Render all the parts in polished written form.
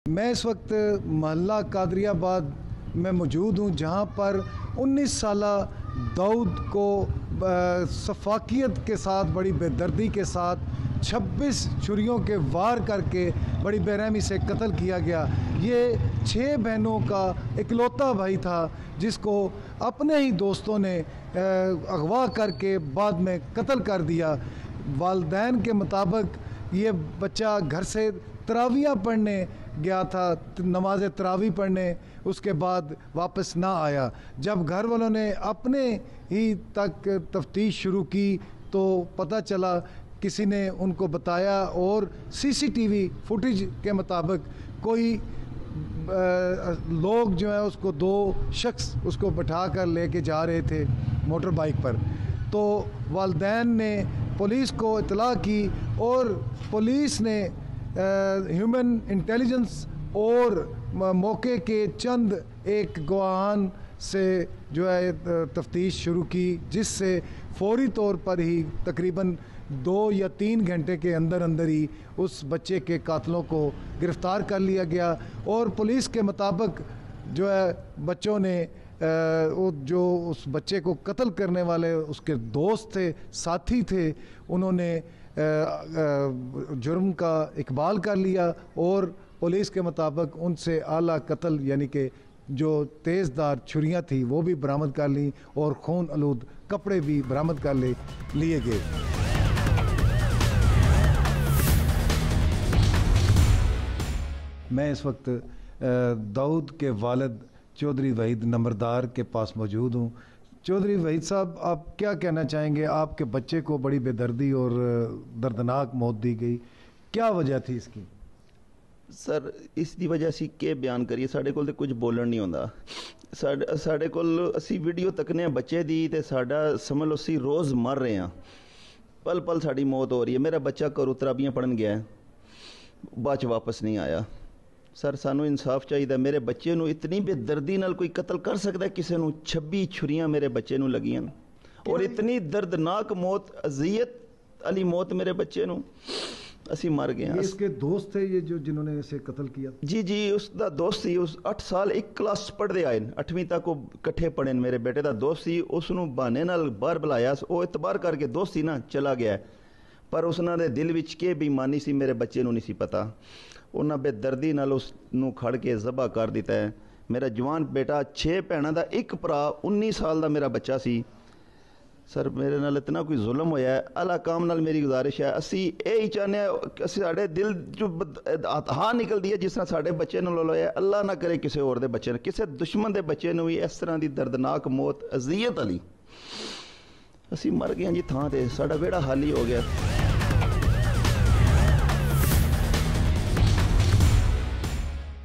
मैं इस वक्त मोहल्ला कादरियाबाद में मौजूद हूँ, जहाँ पर 19 साला दाऊद को सफाकियत के साथ, बड़ी बेदर्दी के साथ 26 छुरियों के वार करके बड़ी बेरहमी से कत्ल किया गया। ये 6 बहनों का इकलौता भाई था जिसको अपने ही दोस्तों ने अगवा करके बाद में कत्ल कर दिया। वालिदैन के मुताबिक ये बच्चा घर से तरावियाँ पढ़ने गया था, नमाज तरावी पढ़ने, उसके बाद वापस ना आया। जब घर वालों ने अपने ही तक तफ्तीश शुरू की तो पता चला, किसी ने उनको बताया और सीसीटीवी फुटेज के मुताबिक कोई लोग जो है उसको 2 शख्स उसको बैठा कर लेके जा रहे थे मोटर बाइक पर। तो वालिदैन ने पुलिस को इतला की और पुलिस ने ह्यूमन इंटेलिजेंस और मौके के चंद एक गवाहान से जो है तफ्तीश शुरू की, जिससे फौरी तौर पर ही तकरीबन 2 या 3 घंटे के अंदर अंदर ही उस बच्चे के कातलों को गिरफ़्तार कर लिया गया। और पुलिस के मुताबिक जो है बच्चों ने जो उस बच्चे को कत्ल करने वाले उसके दोस्त थे, साथी थे, उन्होंने जुर्म का इकबाल कर लिया और पुलिस के मुताबिक उनसे आला कत्ल यानी कि जो तेज़दार छुरियां थी वो भी बरामद कर ली और खून आलूद कपड़े भी बरामद कर लिए गए। मैं इस वक्त दाऊद के वालिद चौधरी वहीद नंबरदार के पास मौजूद हूँ। चौधरी वहीद साहब, आप क्या कहना चाहेंगे? आपके बच्चे को बड़ी बेदर्दी और दर्दनाक मौत दी गई, क्या वजह थी इसकी? सर, इसकी वजह असी के बयान करिए, साढ़े कोल तो कुछ बोलन नहीं होंदा। साढ़े कोल असी वीडियो तकने बच्चे दी ते साडा समझ लो असी रोज़ मर रहे हैं, पल पल साड़ी मौत हो रही है। मेरा बच्चा घरों तराबियाँ पढ़न गया है, बाद च वापस नहीं आया। सर, सानू इंसाफ चाहिए। मेरे बच्चे नू इतनी बेदर्दी नाल कोई कत्ल कर सकता है किसी नू? 26 छुरियां मेरे बच्चे नू लगियां और इतनी दर्दनाक मौत, अजियत अली मौत मेरे बच्चे नू। असी मर गए। इसके दोस्त थे ये जो जिन्होंने इसे कत्ल किया? जी जी, उसका दोस्त सी। उस 8 साल एक क्लास पढ़ते आए, 8वीं तक वो कट्ठे पढ़े। मेरे बेटे का दोस्त सी, उसनू बहाने नाल बाहर बुलाया, वो इतबार करके दोस्त सी ना चला गया, पर उसने दिल विच के बेईमानी सी मेरे बच्चे नू नहीं सी पता। उन्हें बेदर्दी नाल उसनू खड़ के ज़बा कर दिता है। मेरा जवान बेटा, 6 भैनों का एक भरा, 19 साल का मेरा बच्चा सी। सर, मेरे नाल इतना कोई जुल्म होया है। अला काम नाल मेरी गुजारिश है, असी यही चाहते हैं, साढ़े दिल जो हाँ निकलती है जिस तरह साढ़े बच्चे नाल होया, अल्लाह ना करे किसी होर दे बच्चे, किसी दुश्मन के बच्चे भी इस तरह की दर्दनाक मौत, अजियत वाली। असी मर गए जी थां ते, साडा बेड़ा खाली हो गया।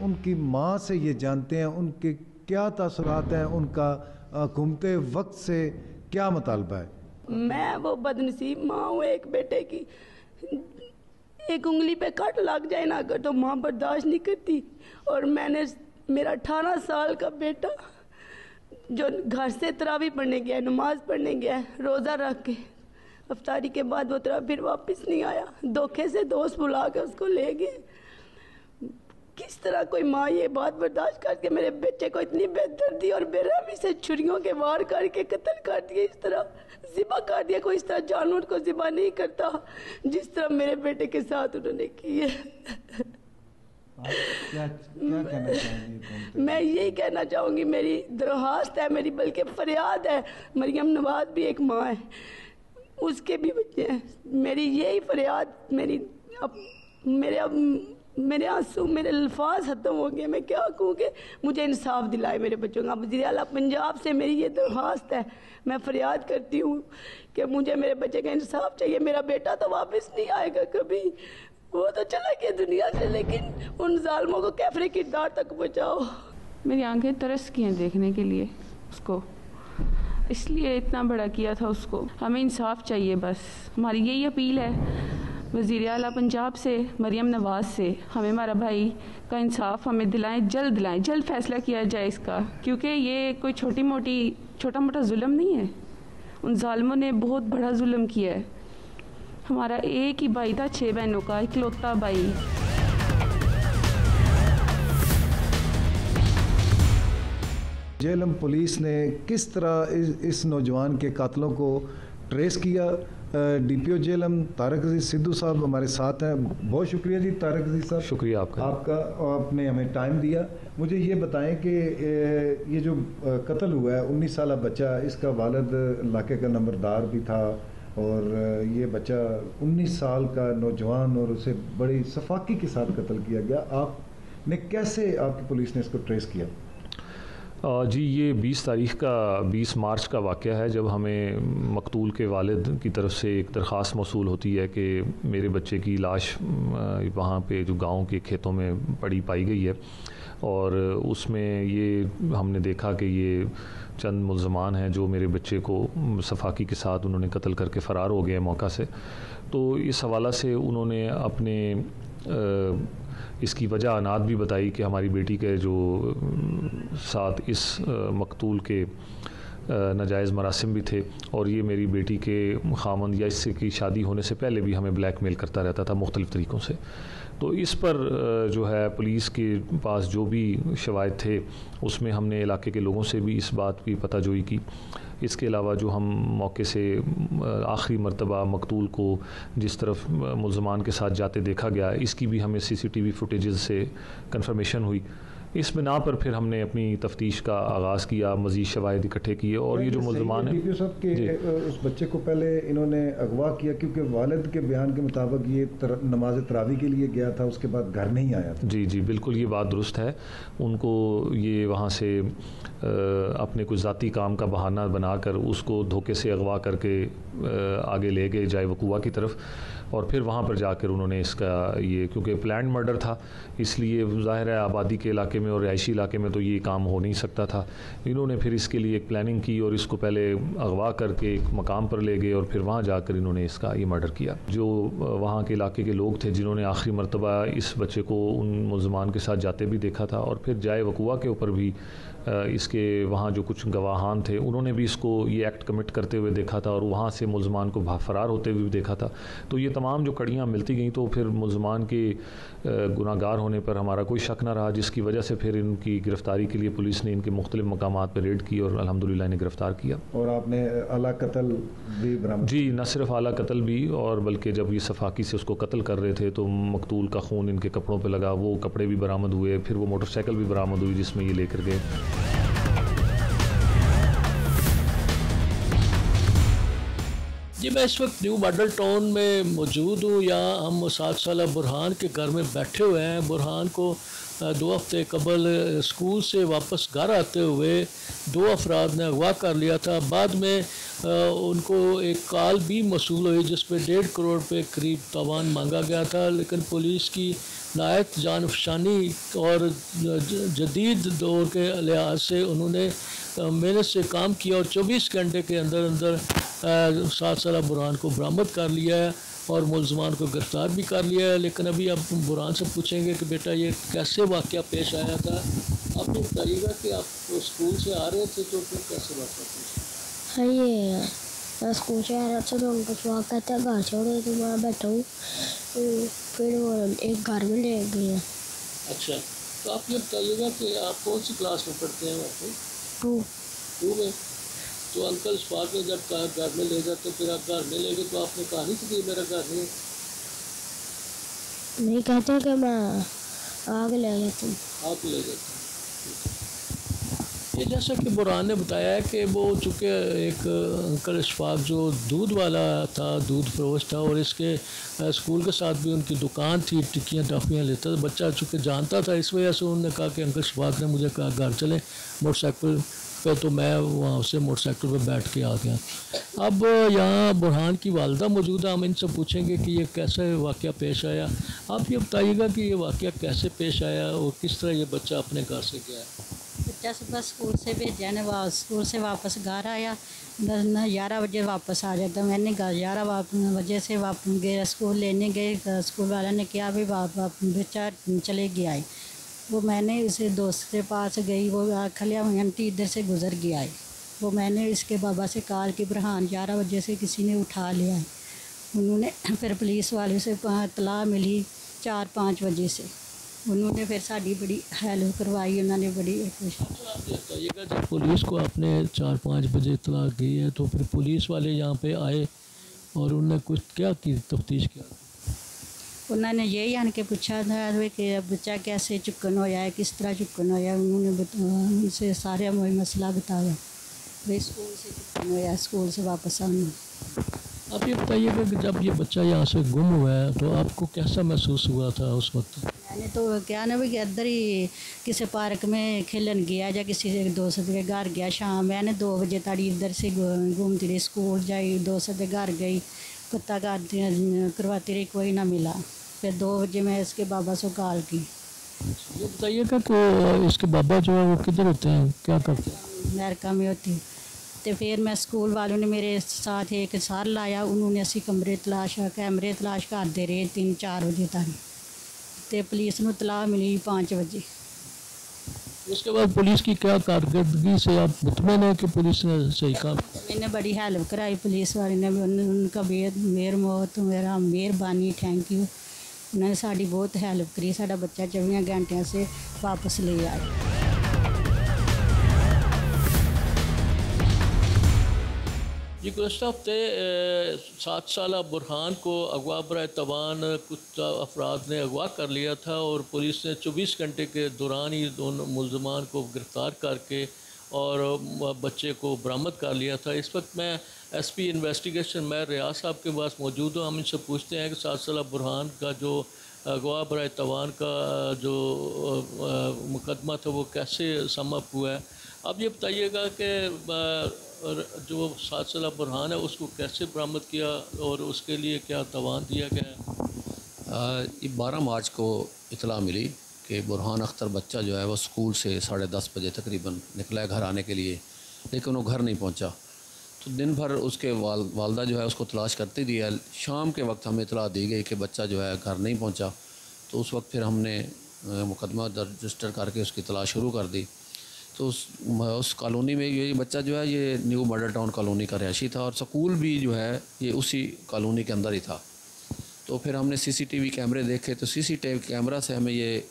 उनकी माँ से ये जानते हैं उनके क्या तासुरात हैं, उनका घूमते वक्त से क्या मुतालबा है? मैं वो बदनसीब माँ हूँ, एक बेटे की एक उंगली पे कट लग जाए ना अगर तो माँ बर्दाश्त नहीं करती। और मेरा 18 साल का बेटा जो घर से तरावी पढ़ने गया, नमाज पढ़ने गया, रोज़ा रख के अफ्तारी के बाद वो तरावी फिर वापस नहीं आया। धोखे से दोस्त बुला के उसको ले गए। किस तरह कोई माँ ये बात बर्दाश्त करके मेरे बच्चे को इतनी बेदर्दी और बेरहमी से छुरियों के वार करके कत्ल कर दिया, इस तरह ज़िबा कर दिया। कोई इस तरह जानवर को ज़िबा नहीं करता जिस तरह मेरे बेटे के साथ उन्होंने की है। क्या कहना चाहेंगे? मैं यही कहना चाहूँगी, मेरी दरख्वास्त है, मेरी बल्कि फरियाद है। मरियम नवाज भी एक माँ है, उसके भी बच्चे हैं। मेरी यही फरियाद, मेरे आंसू, मेरे अल्फाज खत्म हो गए। मैं क्या कहूँ कि मुझे इंसाफ दिलाए मेरे बच्चों का। वज़ीर आला पंजाब से मेरी ये दरख्वास्त है, मैं फरियाद करती हूँ कि मुझे मेरे बच्चे का इंसाफ चाहिए। मेरा बेटा तो वापस नहीं आएगा कभी, वो तो चला गया दुनिया से, लेकिन उन जालिमों को कैफरे किरदार तक पहुँचाओ। मेरी आंखें तरस की हैं देखने के लिए उसको, इसलिए इतना बड़ा किया था उसको। हमें इंसाफ चाहिए, बस हमारी यही अपील है वज़ीर आला पंजाब से, मरियम नवाज़ से। हमें हमारा भाई का इंसाफ हमें दिलाएं, जल्द फैसला किया जाए इसका, क्योंकि ये कोई छोटा मोटा जुल्म नहीं है। उन जालिमों ने बहुत बड़ा जुल्म किया है। हमारा एक ही भाई था, 6 बहनों का इकलौता भाई। जेहलम पुलिस ने किस तरह इस नौजवान के कातलों को ट्रेस किया। DPO जेहलम तारक अजीज सिद्धू साहब हमारे साथ हैं। बहुत शुक्रिया जी तारक अजीज साहब, शुक्रिया आपका आपने हमें टाइम दिया। मुझे ये बताएं कि ये जो कत्ल हुआ है 19 साल बच्चा, इसका वालिद इलाके का नंबरदार भी था और ये बच्चा 19 साल का नौजवान और उसे बड़ी सफाकी के साथ कत्ल किया गया। आपने कैसे, आपकी पुलिस ने इसको ट्रेस किया? जी, ये 20 मार्च का वाक़या है जब हमें मकतूल के वालिद की तरफ से एक दरख्वास्त मौसूल होती है कि मेरे बच्चे की लाश वहाँ पे जो गांव के खेतों में पड़ी पाई गई है और उसमें ये हमने देखा कि ये चंद मुल्ज़मान हैं जो मेरे बच्चे को सफाकी के साथ उन्होंने कत्ल करके फ़रार हो गए मौका से। तो इस हवाला से उन्होंने अपने इसकी वजह अनाद भी बताई कि हमारी बेटी के जो साथ इस मकतूल के नाजायज़ मरासिम भी थे और ये मेरी बेटी के खामंद या इससे की शादी होने से पहले भी हमें ब्लैकमेल करता रहता था मुख्तलिफ़ तरीक़ों से। तो इस पर जो है पुलिस के पास जो भी शवाहिद थे उसमें हमने इलाके के लोगों से भी इस बात की पताजोई की। इसके अलावा जो हम मौके से आखिरी मरतबा मकतूल को जिस तरफ मुल्ज़मान के साथ जाते देखा गया, इसकी भी हमें CCTV फुटेजेस से कंफर्मेशन हुई। इस बिना पर फिर हमने अपनी तफ्तीश का आगाज़ किया, मज़ीद शवाहिद इकट्ठे किए और ये जो मुल्ज़मान हैं DPO साहब के उस बच्चे को पहले इन्होंने अगवा किया क्योंकि वालिद के बयान के मुताबिक ये नमाज तरावी के लिए गया था, उसके बाद घर नहीं आया था। जी, बिल्कुल ये बात दुरुस्त है। उनको ये वहाँ से अपने कुछ ज़ाती काम का बहाना बनाकर उसको धोखे से अगवा करके आगे ले गए जाए वकुआ की तरफ और फिर वहाँ पर जाकर उन्होंने इसका ये, क्योंकि प्लान मर्डर था इसलिए ज़ाहिर है आबादी के इलाके में और रिहायशी इलाके में तो ये काम हो नहीं सकता था। इन्होंने फिर इसके लिए एक प्लानिंग की और इसको पहले अगवा करके एक मकाम पर ले गए और फिर वहाँ जाकर इन्होंने इसका ये मर्डर किया। जो वहाँ के इलाके के लोग थे जिन्होंने आखिरी मरतबा इस बच्चे को उन मुल्ज़मान के साथ जाते भी देखा था और फिर जाए वकुआ के ऊपर भी इसके वहाँ जो कुछ गवाहान थे उन्होंने भी इसको ये एक्ट कमिट करते हुए देखा था और वहाँ से मुल्ज़मान को फ़रार होते हुए भी देखा था। तो ये तमाम जो कड़ियाँ मिलती गईं तो फिर मुल्ज़मान के गुनाहगार होने पर हमारा कोई शक न रहा, जिसकी वजह से फिर इनकी गिरफ़्तारी के लिए पुलिस ने इनके मुख्तलिफ़ मकामात पर रेड की और अल्हम्दुलिल्लाह इन्हें गिरफ़्तार किया। और आपने आला कत्ल भी बरामद? जी, न सिर्फ आला कत्ल भी और बल्कि जब ये सफाकी से उसको कत्ल कर रहे थे तो मकतूल का खून इनके कपड़ों पर लगा, वो कपड़े भी बरामद हुए, फिर वो मोटरसाइकिल भी बरामद हुई जिसमें ये लेकर गए। जी, मैं इस वक्त न्यू मॉडल टाउन में मौजूद हूँ। यहाँ हम 7 साल बुरहान के घर में बैठे हुए हैं। बुरहान को 2 हफ्ते कबल स्कूल से वापस घर आते हुए 2 अफराद ने अगवा कर लिया था। बाद में उनको एक कॉल भी मौसूल हुई जिस पे 1.5 करोड़ रुपये करीब तावान मांगा गया था, लेकिन पुलिस की नायत जानफशानी और जदीद दौर के लिहाज से उन्होंने मेहनत से काम किया और 24 घंटे के अंदर अंदर 7 साल बुरहान को बरामद कर लिया है और मुल्ज़मान को गिरफ़्तार भी कर लिया है। लेकिन अभी आप बुरहान से पूछेंगे कि बेटा ये कैसे वाक़या पेश आया था, आप बताइएगा कि आप स्कूल से आ रहे थे तो फिर कैसे वाक़या पेश? हाँ, ये मैं स्कूल से आ रहा था तो उनको स्वागत कहते हैं घर छोड़ो तो मैं बैठा हूँ, फिर वो एक घर में ले गए। अच्छा, तो आप ये बताइएगा कि आप कौन सी क्लास में पढ़ते हैं? वहाँ 2 में। तो अंकल इस्पात में जब घर में ले जाते फिर आप घर में ले गए तो आपने कहा नहीं थी मेरा घर नहीं कहते कि मैं आग ले गए तुम आप ले गए। ये जैसा कि बुरहान ने बताया है कि वो चूँकि एक अंकल इशफाक जो दूध वाला था, दूध फरोश था और इसके स्कूल के साथ भी उनकी दुकान थी, टिक्कियाँ टॉफ़ियाँ लेता था। बच्चा चूँकि जानता था, इस वजह से उन्होंने कहा कि अंकल इशफाक ने मुझे कहा घर चलें मोटरसाइकिल पे, तो मैं वहाँ से मोटरसाइकिल पे बैठ के आ गया। अब यहाँ बुरहान की वालदा मौजूद है, हम इनसे पूछेंगे कि ये कैसे वाक़या पेश आया। आप ये बताइएगा कि ये वाक़या कैसे पेश आया और किस तरह ये बच्चा अपने घर से गया? बच्चा सुबह स्कूल से भेजा ने, स्कूल से वापस घर आया 11 बजे वापस आ जाता। मैंने 11 बजे से वापस गए स्कूल लेने गए, स्कूल वाला ने कहा भी बच्चा चले गया है। वो मैंने इसे दोस्त के पास गई, वो खलिया आंटी इधर से गुज़र गया है। वो मैंने इसके बाबा से कहा कि बुरहान 11 बजे से किसी ने उठा लिया है। उन्होंने फिर पुलिस वाले से इत्तला मिली 4-5 बजे से, उन्होंने फिर साड़ी बड़ी हेल्प करवाई, उन्होंने बड़ी कुछ। आप ये बताइएगा, जब पुलिस को आपने 4-5 बजे इत्तला की है तो फिर पुलिस वाले यहाँ पे आए और उन्होंने कुछ क्या की तफ्तीश किया? उन्होंने यही आन के पूछा था कि बच्चा कैसे चुकन होया है, किस तरह चुकन होया। उन्होंने उनसे सारे मसला बताया, भाई स्कूल से चुकन होया, स्कूल से वापस आना। आप ये बताइएगा कि जब ये बच्चा यहाँ से गुम हुआ है तो आपको कैसा महसूस हुआ था उस वक्त? मैंने तो क्या ना भी इधर ही किसी पार्क में खेलन गया या किसी दोस्त के घर गया शाम। मैंने 2 बजे तड़ी इधर से घूमती रही, स्कूल जाई, दोस्त के घर गई, पता करवाती रही, कोई ना मिला। फिर 2 बजे मैं इसके बाबा से कॉल की। ये बताइएगा कि इसके बाबा जो है वो किधर होते हैं, क्या करते हैं? अमेरिका में होती। तो फिर मैं स्कूल वालों ने मेरे साथ एक साल लाया, उन्होंने असी कैमरे तलाश करते रहे 3-4 बजे तक। तो पुलिस को तलाह मिली 5 बजे। उसके बाद पुलिस की क्या कारकर्दगी से आप मुतमईन हैं कि पुलिस ने सही काम? मैंने बड़ी हेल्प कराई पुलिस वाले ने, उनका मेरा मेहरबानी, थैंक यू। उन्होंने साड़ी बहुत हेल्प करी, साड़ा बच्चा 24 घंटिया से वापस ले आए। जी, गुज़श्ता हफ्ते 7 साला बुरहान को अगवा बराए तवान कुछ अफराद ने अगवा कर लिया था और पुलिस ने 24 घंटे के दौरान ही दोनों मुल्ज़मान को गिरफ़्तार करके और बच्चे को बरामद कर लिया था। इस वक्त मैं SP इन्वेस्टिगेशन मैं रियाज साहब के पास मौजूद हूँ। हम इनसे पूछते हैं कि 7 साला बुरहान का जो अगवा बराए तवान का जो मुकदमा था वो कैसे समअप हुआ है। आप ये बताइएगा कि जो 7 साला बुरहान है उसको कैसे बरामद किया और उसके लिए क्या तवान दिया गया है? 12 मार्च को इतला मिली कि बुरहान अख्तर बच्चा जो है वो स्कूल से 10:30 बजे तकरीबन निकला है घर आने के लिए, लेकिन वो घर नहीं पहुंचा। तो दिन भर उसके वालदा जो है उसको तलाश करती रही है। शाम के वक्त हमें इतला दी गई कि बच्चा जो है घर नहीं पहुंचा। तो उस वक्त फिर हमने मुकदमा रजिस्टर करके उसकी तलाश शुरू कर दी। तो उस कॉलोनी में ये बच्चा जो है ये न्यू मॉडल टाउन कॉलोनी का रहायशी था और स्कूल भी जो है ये उसी कॉलोनी के अंदर ही था। तो फिर हमने CCTV कैमरे देखे, तो CCTV कैमरा से हमें ये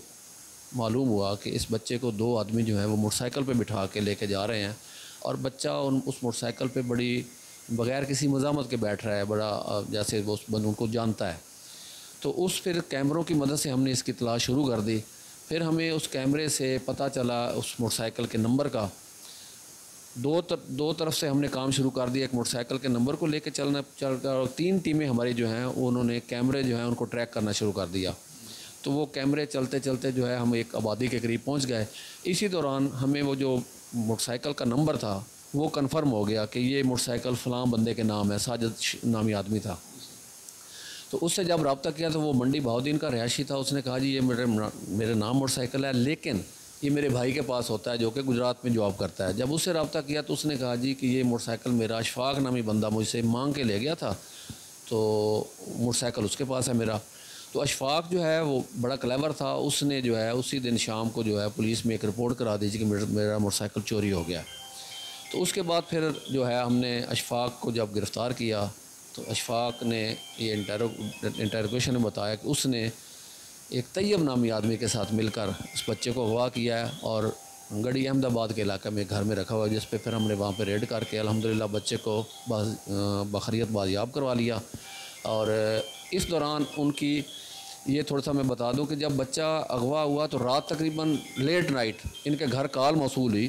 मालूम हुआ कि इस बच्चे को 2 आदमी जो है वो मोटरसाइकिल पे बिठा के लेके जा रहे हैं और बच्चा उस मोटरसाइकिल पे बड़ी बग़ैर किसी मज़ामत के बैठ रहा है, बड़ा जैसे वो उनको जानता है। तो उस फिर कैमरों की मदद से हमने इसकी तलाश शुरू कर दी। फिर हमें उस कैमरे से पता चला उस मोटरसाइकिल के नंबर का। दो तरफ से हमने काम शुरू कर दिया। एक मोटरसाइकिल के नंबर को लेके चल कर 3 टीमें हमारी जो हैं उन्होंने कैमरे जो हैं उनको ट्रैक करना शुरू कर दिया। तो वो कैमरे चलते चलते जो है हम एक आबादी के करीब पहुंच गए। इसी दौरान हमें वो जो मोटरसाइकिल का नंबर था वो कंफर्म हो गया कि ये मोटरसाइकिल फ़लाँ बंदे के नाम है, साजिद नामी आदमी था। तो उससे जब रब्ता किया तो वो मंडी बहाउद्दीन का रहायशी था। उसने कहा जी ये मेरे नाम मोटरसाइकिल है, लेकिन ये मेरे भाई के पास होता है जो कि गुजरात में जॉब करता है। जब उससे रब्ता किया तो उसने कहा जी कि ये मोटरसाइकिल मेरा अशफाक नामी बंदा मुझसे मांग के ले गया था, तो मोटरसाइकिल उसके पास है मेरा। तो अशफाक जो है वो बड़ा क्लेवर था, उसने जो है उसी दिन शाम को जो है पुलिस में एक रिपोर्ट करा दी कि मेरा मोटरसाइकिल चोरी हो गया। तो उसके बाद फिर जो है हमने अशफाक को जब गिरफ़्तार किया तो अशफाक ने ये इंटरोगेशन में बताया कि उसने एक तैयब नामी आदमी के साथ मिलकर उस बच्चे को अगवा किया है और गढ़ी अहमदाबाद के इलाके में घर में रखा हुआ है, जिस पे फिर हमने वहाँ पे रेड करके अल्हम्दुलिल्लाह बच्चे को बखरियत बाजियाब करवा लिया। और इस दौरान उनकी ये थोड़ा सा मैं बता दूं कि जब बच्चा अगवा हुआ तो रात तकरीबन लेट नाइट इनके घर कॉल मौसूल हुई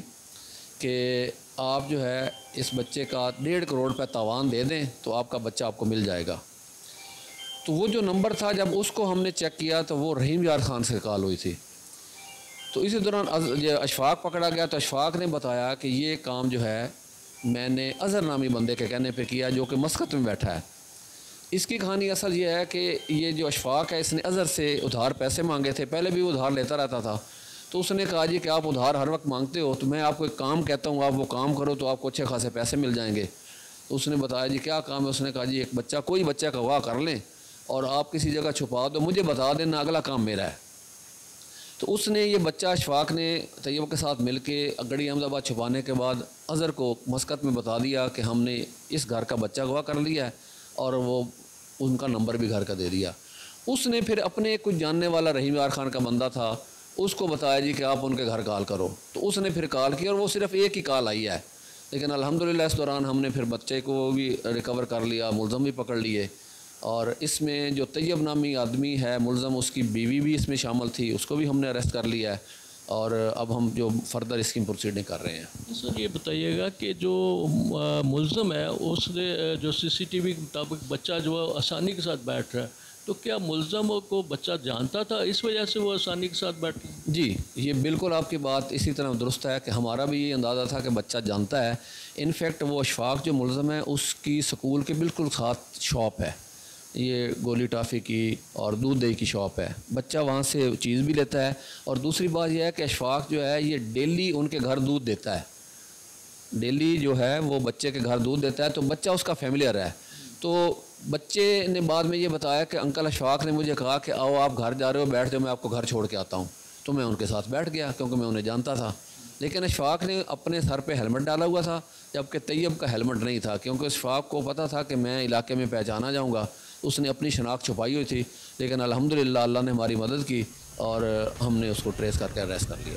कि आप जो है इस बच्चे का 1.5 करोड़ रुपये तावान दे दें तो आपका बच्चा आपको मिल जाएगा। तो वो जो नंबर था जब उसको हमने चेक किया तो वो रहीम यार खान से कॉल हुई थी। तो इसी दौरान अशफाक पकड़ा गया। तो अशफाक ने बताया कि ये काम जो है मैंने अज़हर नामी बंदे के कहने पे किया जो कि मस्कत में बैठा है। इसकी कहानी असल ये है कि ये जो अशफाक है इसने अज़हर से उधार पैसे मांगे थे, पहले भी वो उधार लेता रहता था। तो उसने कहा जी कि आप उधार हर वक्त मांगते हो तो मैं आपको एक काम कहता हूँ, आप वो काम करो तो आपको अच्छे खासे पैसे मिल जाएंगे। तो उसने बताया जी क्या काम है। उसने कहा जी एक बच्चा कोई बच्चा का अगवा कर लें और आप किसी जगह छुपा दो, मुझे बता देना, अगला काम मेरा है। तो उसने ये बच्चा अशफाक ने तैयब के साथ मिल के गढ़ी अहमदाबाद छुपाने के बाद अज़हर को मस्कत में बता दिया कि हमने इस घर का बच्चा अगवा कर लिया है और वो उनका नंबर भी घर का दे दिया। उसने फिर अपने कुछ जानने वाला रहीम यार खान का बंदा था, उसको बताया जी कि आप उनके घर कॉल करो। तो उसने फिर कॉल किया और वो सिर्फ एक ही कॉल आई है, लेकिन अल्हम्दुलिल्लाह इस दौरान हमने फिर बच्चे को भी रिकवर कर लिया, मुलज़म भी पकड़ लिए। और इसमें जो तैयब नामी आदमी है मुलज़म, उसकी बीवी भी इसमें शामिल थी, उसको भी हमने अरेस्ट कर लिया है और अब हम जो फर्दर इसकी प्रोसीडिंग कर रहे हैं। सर ये बताइएगा कि जो मुलज़म है उसने जो CCTV के मुताबिक बच्चा जो है आसानी के साथ बैठ रहा है, तो क्या मुलज़म को बच्चा जानता था, इस वजह से वो आसानी के साथ बैठ रहा है? जी, ये बिल्कुल आपकी बात इसी तरह दुरुस्त है कि हमारा भी ये अंदाज़ा था कि बच्चा जानता है। इनफैक्ट वो अशफाक जो मुलज़म है उसकी स्कूल के बिल्कुल साथ शॉप है, ये गोली टाफ़ी की और दूध दही की शॉप है। बच्चा वहाँ से चीज़ भी लेता है। और दूसरी बात यह है कि अशफाक जो है ये डेली उनके घर दूध देता है, डेली जो है वो बच्चे के घर दूध देता है, तो बच्चा उसका फैमिलियर है। तो बच्चे ने बाद में ये बताया कि अंकल अशफाक ने मुझे कहा कि आओ आप घर जा रहे हो, बैठ जाओ, मैं आपको घर छोड़ के आता हूँ। तो मैं उनके साथ बैठ गया क्योंकि मैं उन्हें जानता था। लेकिन अशफाक ने अपने सर पे हेलमेट डाला हुआ था, जबकि तैयब का हेलमेट नहीं था, क्योंकि अशफाक को पता था कि मैं इलाके में पहचाना जाऊँगा। उसने अपनी शनाख्त छुपाई हुई थी, लेकिन अल्हम्दुलिल्लाह अल्लाह ने हमारी मदद की और हमने उसको ट्रेस करके अरेस्ट कर लिया।